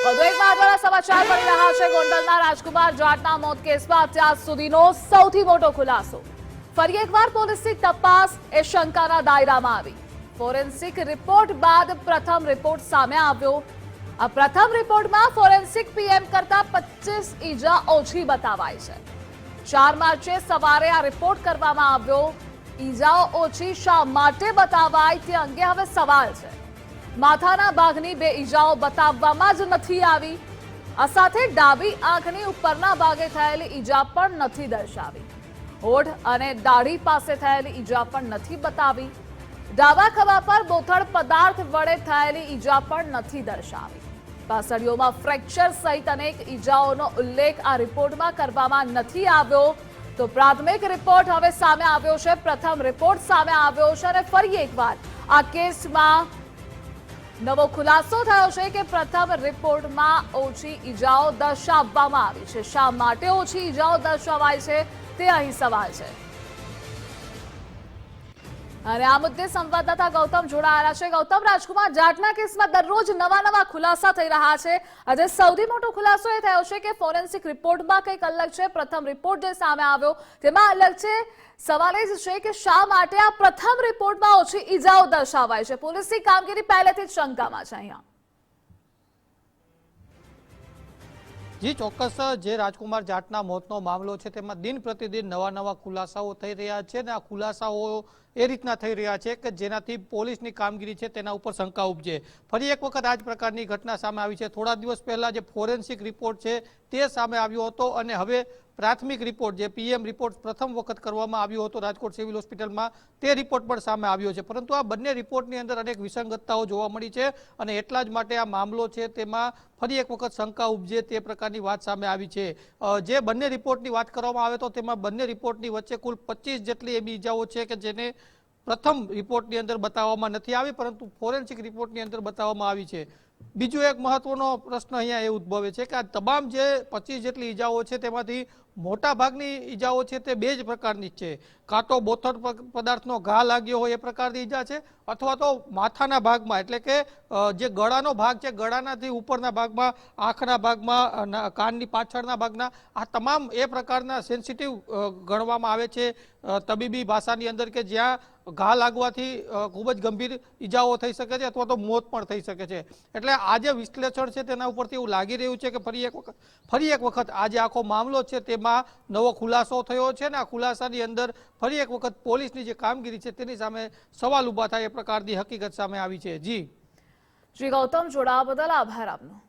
વધુ એક મહત્વના સમાચાર મળી રહ્યા છે। ગોંડલના રાજકુમાર જાટના મોત કેસમાં અત્યાર સુધીનો સૌથી મોટો ખુલાસો। ફરી એકવાર પોલીસની તપાસ એ શંકાના દાયરામાં આવી। ફોરેન્સિક રિપોર્ટ બાદ પ્રથમ રિપોર્ટ સામે આવ્યો। આ પ્રથમ રિપોર્ટમાં ફોરેન્સિક પીએમ કરતા 25 ઈજા ઓછી બતાવાઈ છે। 4 માર્ચે સવારે આ રિપોર્ટ કરવામાં આવ્યો। ઈજાઓ ઓછી શા માટે બતાવાઈ તે અંગે હવે સવાલ છે। માથાના ભાગની 2 ઈજાઓ બતાવવામાં જ નથી આવી। આ સાથે ડાબી આંખની ઉપરના ભાગે થયેલી ઈજા પણ નથી દર્શાવી। હોઠ અને દાઢી પાસે થયેલી ઈજા પણ નથી બતાવી। ડાબા ખભા પર બોથડ પદાર્થ વડે થયેલી ઈજા પણ નથી દર્શાવી। પાસળીઓમાં ફ્રેક્ચર સહિત અનેક ઈજાઓનો ઉલ્લેખ આ રિપોર્ટમાં કરવામાં નથી આવ્યો। તો પ્રાથમિક રિપોર્ટ હવે સામે આવ્યો છે। પ્રથમ રિપોર્ટ સામે આવ્યો છે અને ફરી એકવાર આ કેસમાં નવો ખુલાસો થયો છે કે પ્રથમ રિપોર્ટમાં ઓછી ઈજાઓ દર્શાવવામાં આવી છે। શા માટે ઓછી ઈજાઓ દર્શાવાય છે તે અહીં સવાલ છે। અને આ મુદ્દે સંવાદદાતા ગૌતમ જોડાયેલા છે। ગૌતમ, રાજકુમાર જાટના કેસમાં દરરોજ નવા ખુલાસા થઈ રહ્યા છે। આજે સૌથી મોટો ખુલાસો એ થયો છે કે ફોરેન્સિક રિપોર્ટમાં કંઈક અલગ છે। પ્રથમ રિપોર્ટ જે સામે આવ્યો તેમાં અલગ છે। સવાલ એ જ છે કે શા માટે આ પ્રથમ રિપોર્ટમાં ઓછી ઈજાઓ દર્શાવાય છે। પોલીસની કામગીરી પહેલેથી જ શંકામાં છે। અહીંયા જી ચોક્કસ, જે રાજકુમાર જાટના મોતનો મામલો છે તેમાં દિન પ્રતિદિન નવા ખુલાસાઓ થઈ રહ્યા છે અને આ ખુલાસાઓ એ રીતના થઈ રહ્યા છે કે જેનાથી પોલીસની કામગીરી છે તેના ઉપર શંકા ઉપજે। ફરી એક વખત આ જ પ્રકારની ઘટના સામે આવી છે। થોડા દિવસ પહેલા જે ફોરેન્સિક રિપોર્ટ છે તે સામે આવ્યો હતો અને હવે પ્રાથમિક રિપોર્ટ જે પીએમ રિપોર્ટ પ્રથમ વખત કરવામાં આવ્યો હતો રાજકોટ સિવિલ હોસ્પિટલમાં, તે રિપોર્ટ પણ સામે આવ્યો છે। પરંતુ આ બંને રિપોર્ટની અંદર અનેક વિસંગતતાઓ જોવા મળી છે અને એટલા જ માટે આ મામલો છે તેમાં ફરી એક વખત શંકા ઉપજે તે પ્રકારની વાત સામે આવી છે। જે બંને રિપોર્ટની વાત કરવામાં આવે તો તેમાં બંને રિપોર્ટની વચ્ચે કુલ 25 જેટલી એવી ઈજાઓ છે કે જેને પ્રથમ રિપોર્ટની અંદર બતાવવામાં નથી આવી પરંતુ ફોરેન્સિક રિપોર્ટની અંદર બતાવવામાં આવી છે। બીજો એક મહત્વનો પ્રશ્ન અહીંયા એ ઉદ્ભવે છે કે આ તમામ જે 25 જેટલી ઈજાઓ છે તેમાંથી મોટા ભાગની ઈજાઓ છે તે 2 જ પ્રકારની છે। કાં તો બોથડ પદાર્થનો ઘા લાગ્યો હોય એ પ્રકારની ઈજા છે અથવા તો માથાના ભાગમાં એટલે કે જે ગળાનો ભાગ છે ગળાનાથી ઉપરના ભાગમાં, આંખના ભાગમાં, કાનની પાછળના ભાગના આ તમામ એ પ્રકારના સેન્સિટિવ ગણવામાં આવે છે તબીબી ભાષાની અંદર કે જ્યાં ઘા લાગવાથી ખૂબ જ ગંભીર ઈજાઓ થઈ શકે છે અથવા તો મોત પણ થઈ શકે છે। એટલે આ જે વિશ્લેષણ છે તેના ઉપરથી એવું લાગી રહ્યું છે કે ફરી એક વખત આ જે આખો મામલો છે તેમાં નવો ખુલાસો થયો છે અને આ ખુલાસાની અંદર ફરી એક વખત પોલીસની જે કામગીરી છે તેની સામે સવાલ ઉભા થાય એ પ્રકારની હકીકત સામે આવી છે। જી ગૌતમ, જોડાવા બદલ આભાર આપનો।